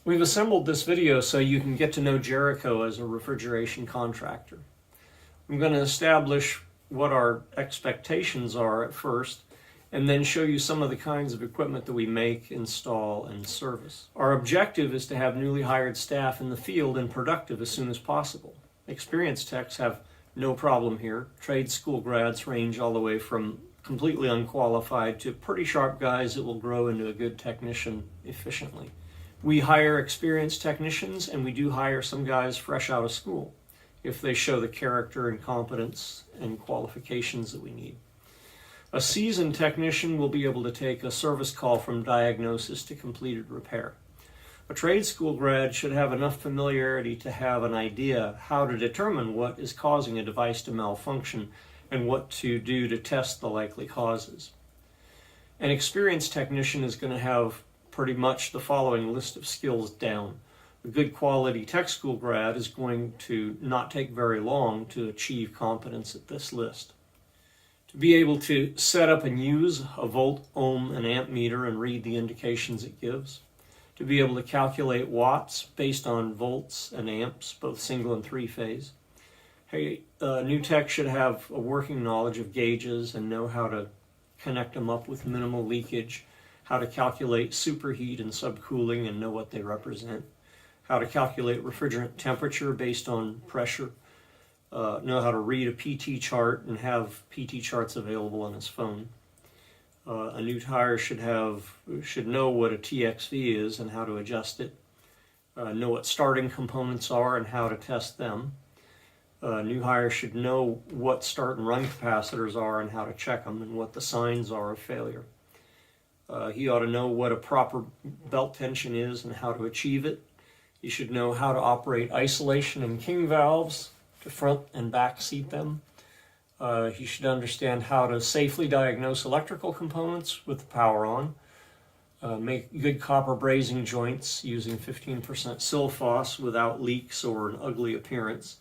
We've assembled this video so you can get to know Jericho as a refrigeration contractor. I'm going to establish what our expectations are at first, and then show you some of the kinds of equipment that we make, install, and service. Our objective is to have newly hired staff in the field and productive as soon as possible. Experienced techs have no problem here. Trade school grads range all the way from completely unqualified to pretty sharp guys that will grow into a good technician efficiently. We hire experienced technicians, and we do hire some guys fresh out of school if they show the character and competence and qualifications that we need. A seasoned technician will be able to take a service call from diagnosis to completed repair. A trade school grad should have enough familiarity to have an idea how to determine what is causing a device to malfunction and what to do to test the likely causes. An experienced technician is going to have pretty much the following list of skills down. A good quality tech school grad is going to not take very long to achieve competence at this list. To be able to set up and use a volt, ohm, and amp meter and read the indications it gives. To be able to calculate watts based on volts and amps, both single and three-phase. A new tech should have a working knowledge of gauges and know how to connect them up with minimal leakage, how to calculate superheat and subcooling and know what they represent, how to calculate refrigerant temperature based on pressure, know how to read a PT chart and have PT charts available on his phone. A new hire should know what a TXV is and how to adjust it, know what starting components are and how to test them. A new hire should know what start and run capacitors are and how to check them and what the signs are of failure. He ought to know what a proper belt tension is and how to achieve it. He should know how to operate isolation and king valves to front and back seat them. He should understand how to safely diagnose electrical components with the power on. Make good copper brazing joints using 15% silphos without leaks or an ugly appearance.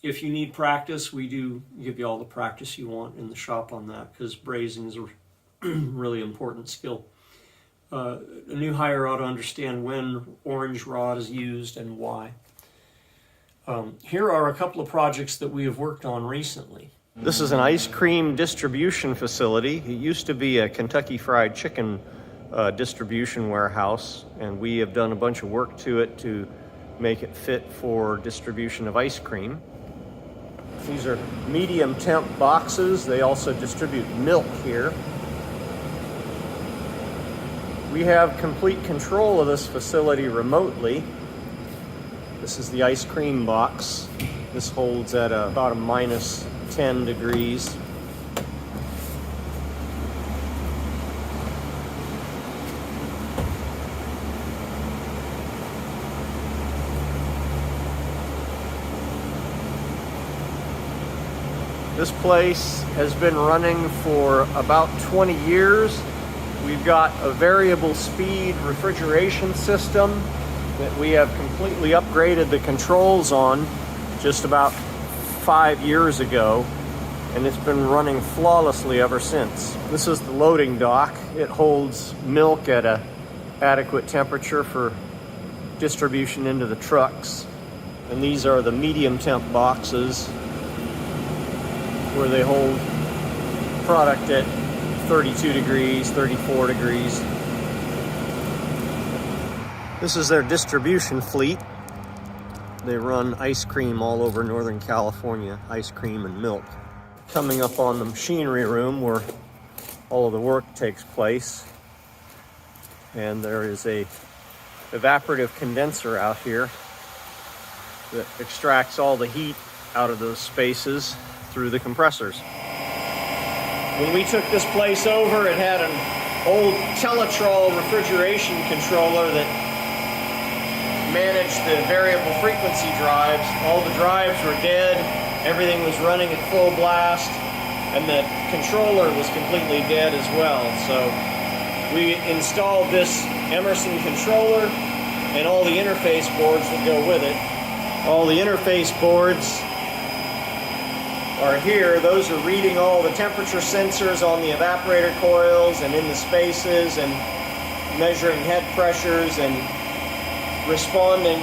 If you need practice, we do give you all the practice you want in the shop on that, because brazing is a really important skill. A new hire ought to understand when orange rod is used and why. Here are a couple of projects that we have worked on recently. This is an ice cream distribution facility. It used to be a Kentucky Fried Chicken distribution warehouse, and we have done a bunch of work to it to make it fit for distribution of ice cream. These are medium temp boxes. They also distribute milk here. We have complete control of this facility remotely. This is the ice cream box. This holds at about a minus 10 degrees. This place has been running for about 20 years. We've got a variable speed refrigeration system that we have completely upgraded the controls on just about 5 years ago, and it's been running flawlessly ever since. This is the loading dock. It holds milk at an adequate temperature for distribution into the trucks. And these are the medium temp boxes where they hold product at 32 degrees, 34 degrees. This is their distribution fleet. They run ice cream all over Northern California, ice cream and milk. Coming up on the machinery room where all of the work takes place. And there is a evaporative condenser out here that extracts all the heat out of those spaces through the compressors. When we took this place over, it had an old Teletrol refrigeration controller that managed the variable frequency drives. All the drives were dead, everything was running at full blast, and the controller was completely dead as well. So we installed this Emerson controller and all the interface boards that go with it. All the interface boards are here. Those are reading all the temperature sensors on the evaporator coils and in the spaces, and measuring head pressures and responding,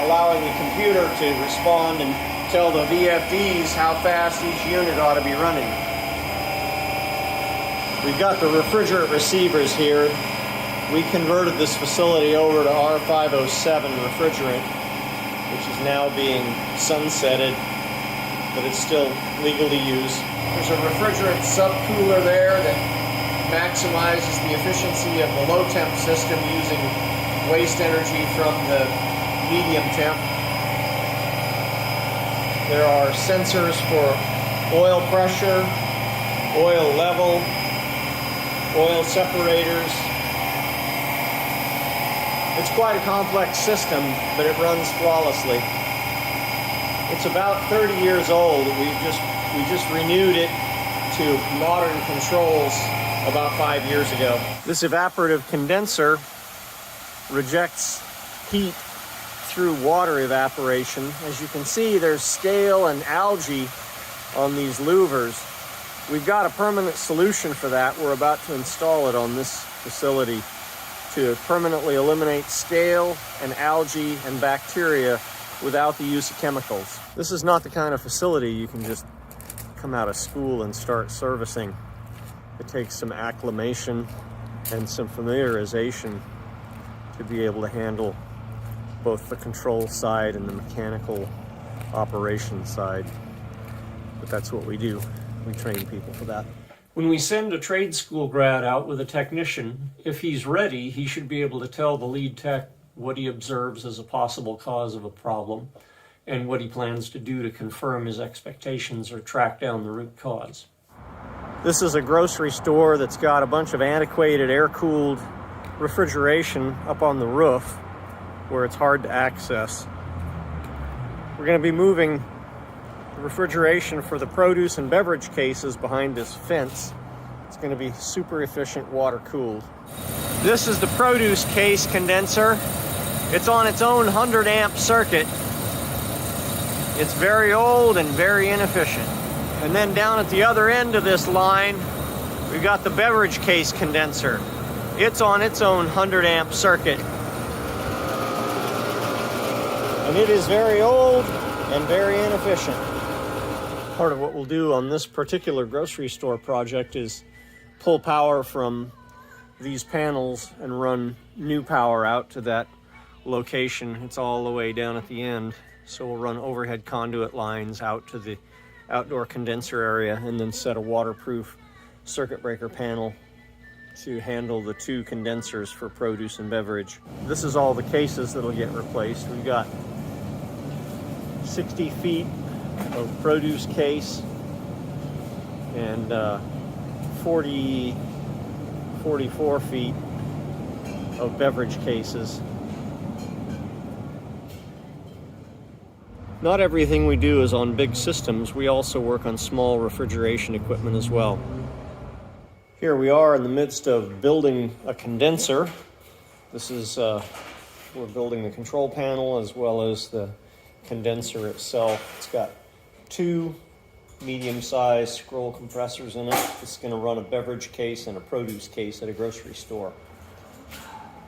allowing the computer to respond and tell the VFDs how fast each unit ought to be running. We've got the refrigerant receivers here. We converted this facility over to R507 refrigerant, which is now being sunsetted, but it's still legal to use. There's a refrigerant subcooler there that maximizes the efficiency of the low temp system using waste energy from the medium temp. There are sensors for oil pressure, oil level, oil separators. It's quite a complex system, but it runs flawlessly. It's about 30 years old. We just renewed it to modern controls about 5 years ago. This evaporative condenser rejects heat through water evaporation. As you can see, there's scale and algae on these louvers. We've got a permanent solution for that. We're about to install it on this facility to permanently eliminate scale and algae and bacteria without the use of chemicals. This is not the kind of facility you can just come out of school and start servicing. It takes some acclimation and some familiarization to be able to handle both the control side and the mechanical operation side. But that's what we do. We train people for that. When we send a trade school grad out with a technician, if he's ready, he should be able to tell the lead tech what he observes as a possible cause of a problem and what he plans to do to confirm his expectations or track down the root cause. This is a grocery store that's got a bunch of antiquated air-cooled refrigeration up on the roof where it's hard to access. We're going to be moving the refrigeration for the produce and beverage cases behind this fence. It's going to be super efficient water cooled. This is the produce case condenser. It's on its own 100 amp circuit. It's very old and very inefficient. And then down at the other end of this line, we've got the beverage case condenser. It's on its own 100 amp circuit. And it is very old and very inefficient. Part of what we'll do on this particular grocery store project is pull power from these panels and run new power out to that location. It's all the way down at the end. So we'll run overhead conduit lines out to the outdoor condenser area and then set a waterproof circuit breaker panel to handle the two condensers for produce and beverage. This is all the cases that'll get replaced. We've got 60 feet of produce case and 44 feet of beverage cases. Not everything we do is on big systems. We also work on small refrigeration equipment as well. Here we are in the midst of building a condenser. This is, we're building the control panel as well as the condenser itself. It's got two medium-sized scroll compressors in it. It's going to run a beverage case and a produce case at a grocery store.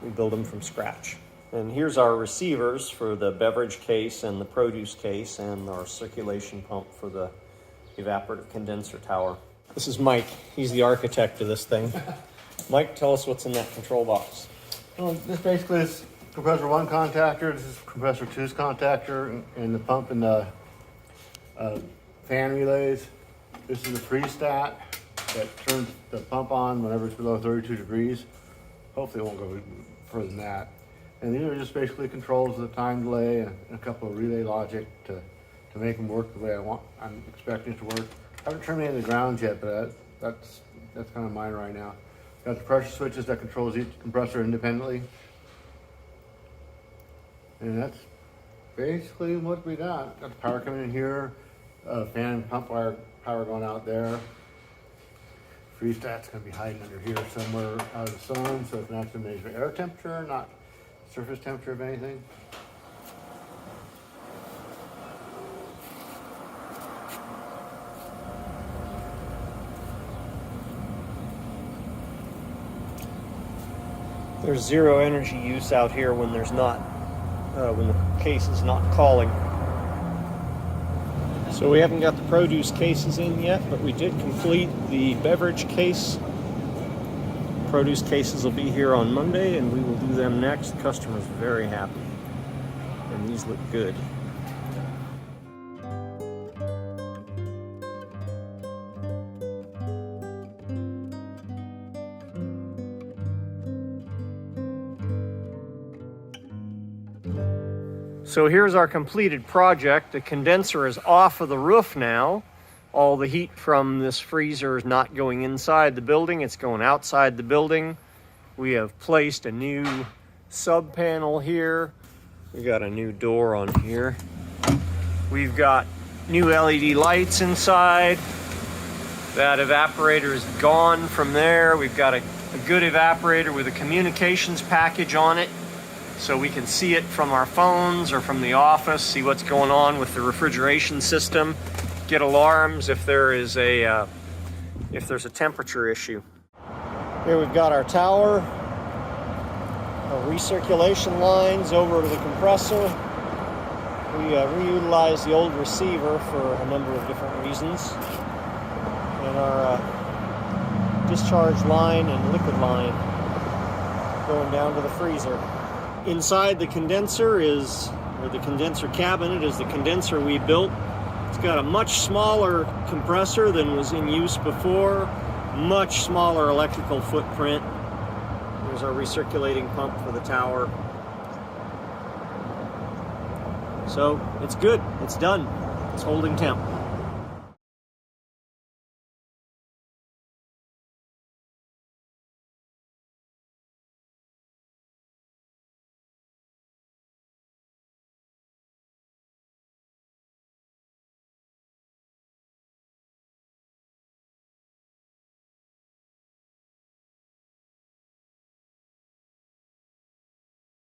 We build them from scratch. And here's our receivers for the beverage case and the produce case and our circulation pump for the evaporative condenser tower. This is Mike. He's the architect of this thing. Mike, tell us what's in that control box. Well, this basically is compressor 1 contactor. This is compressor 2's contactor and the pump and the fan relays. This is the freestat that turns the pump on whenever it's below 32 degrees. Hopefully it won't go further than that. And these are just basically controls of the time delay and a couple of relay logic to make them work the way I'm expecting it to work. I haven't terminated the grounds yet, but that's kind of mine right now. Got the pressure switches that controls each compressor independently. And that's basically what we got. Got the power coming in here, fan and pump wire power going out there. Freestat's gonna be hiding under here somewhere out of the sun, so it's not gonna measure air temperature, not surface temperature of anything. There's zero energy use out here when there's not, when the case is not calling. So we haven't got the produce cases in yet, but we did complete the beverage case. Produce cases will be here on Monday, and we will do them next. The customer's very happy, and these look good. So here's our completed project. The condenser is off of the roof now. All the heat from this freezer is not going inside the building, it's going outside the building. We have placed a new sub panel here. We got a new door on here. We've got new LED lights inside. That evaporator is gone from there. We've got a good evaporator with a communications package on it, so we can see it from our phones or from the office, see what's going on with the refrigeration system, get alarms if there's a temperature issue. Here we've got our tower, our recirculation lines over to the compressor. We reutilized the old receiver for a number of different reasons. And our discharge line and liquid line going down to the freezer. Inside the condenser or the condenser cabinet is the condenser we built. It's got a much smaller compressor than was in use before, much smaller electrical footprint. There's our recirculating pump for the tower. So it's good, it's done, it's holding temp.